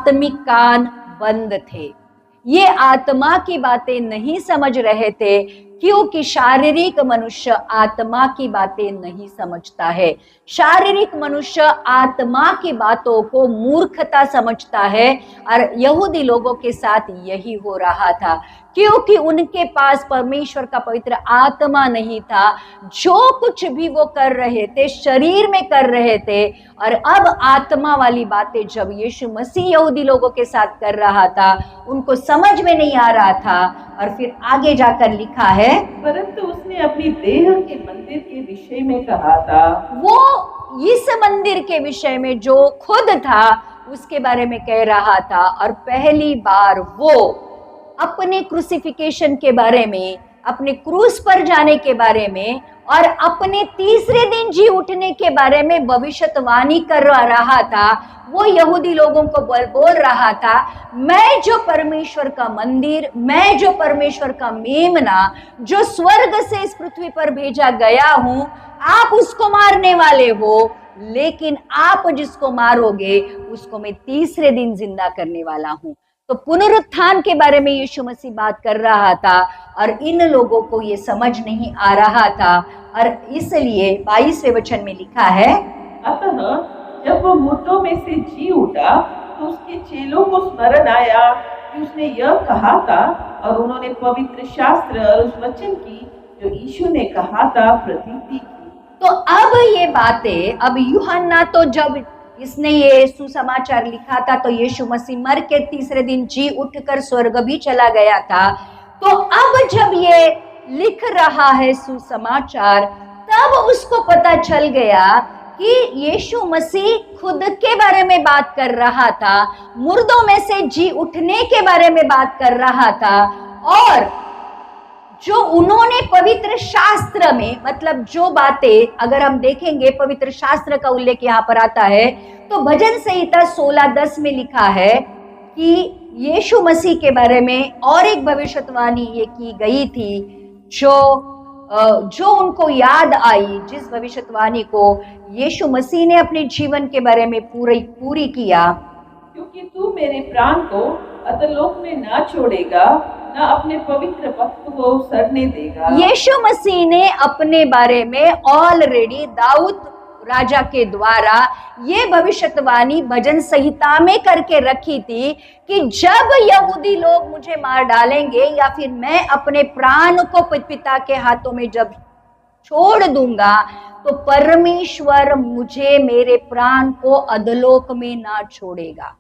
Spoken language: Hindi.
आत्मिक कान बंद थे। ये आत्मा की बातें नहीं समझ रहे थे, क्योंकि शारीरिक मनुष्य आत्मा की बातें नहीं समझता है। शारीरिक मनुष्य आत्मा की बातों को मूर्खता समझता है, और यहूदी लोगों के साथ यही हो रहा था, क्योंकि उनके पास परमेश्वर का पवित्र आत्मा नहीं था। जो कुछ भी वो कर रहे थे शरीर में कर रहे थे, और अब आत्मा वाली बातें जब यीशु मसीह यहूदी लोगों के साथ कर रहा था, उनको समझ में नहीं आ रहा था। और फिर आगे जाकर लिखा है, परंतु उसने अपनी देह के मंदिर के विषय में कहा था। वो इस मंदिर के विषय में जो खुद था उसके बारे में कह रहा था, और पहली बार वो अपने क्रूसिफिकेशन के बारे में, अपने क्रूस पर जाने के बारे में, और अपने तीसरे दिन जी उठने के बारे में भविष्यवाणी कर रहा था। वो यहूदी लोगों को बोल रहा था, मैं जो परमेश्वर का मंदिर, मैं जो परमेश्वर का मेमना, जो स्वर्ग से इस पृथ्वी पर भेजा गया हूं, आप उसको मारने वाले हो, लेकिन आप जिसको मारोगे उसको मैं तीसरे दिन जिंदा करने वाला हूं। तो पुनरुत्थान के बारे में यीशु मसीह बात कर रहा था, और इन लोगों को ये समझ नहीं आ रहा था, और इसलिए 22वें वचन में लिखा है, अतः जब वह मुर्दों में से जी उठा तो उसके चेलों को स्मरण आया कि उसने यह कहा था, और उन्होंने पवित्र शास्त्र और उस वचन की जो यीशु ने कहा था प्रतीति की। तो अब ये बातें, अब यूहन्ना तो जब इसने ये सुसमाचार लिखा था तो यीशु मसीह मर के तीसरे दिन जी उठकर स्वर्ग भी चला गया था। तो अब जब ये लिख रहा है सुसमाचार, तब उसको पता चल गया कि यीशु मसीह खुद के बारे में बात कर रहा था, मुर्दों में से जी उठने के बारे में बात कर रहा था, और जो उन्होंने पवित्र शास्त्र में, मतलब जो बातें अगर हम देखेंगे पवित्र शास्त्र का उल्लेख यहाँ पर आता है, तो भजन संहिता 16:10 में लिखा है कि यीशु मसीह के बारे में और एक भविष्यवाणी ये की गई थी, जो उनको याद आई, जिस भविष्यवाणी को यीशु मसीह ने अपने जीवन के बारे में पूरी किया, क्योंकि तू मेरे प्राण को अधोलोक में ना छोड़ेगा, ना अपने पवित्र भक्त को सड़ने देगा। यीशु मसीह ने अपने बारे में ऑलरेडी दाऊद राजा के द्वारा ये भविष्यवाणी भजन संहिता में करके रखी थी कि जब यहूदी लोग मुझे मार डालेंगे, या फिर मैं अपने प्राण को पिता के हाथों में जब छोड़ दूंगा, तो परमेश्वर मुझे, मेरे प्राण को अधोलोक में ना छोड़ेगा।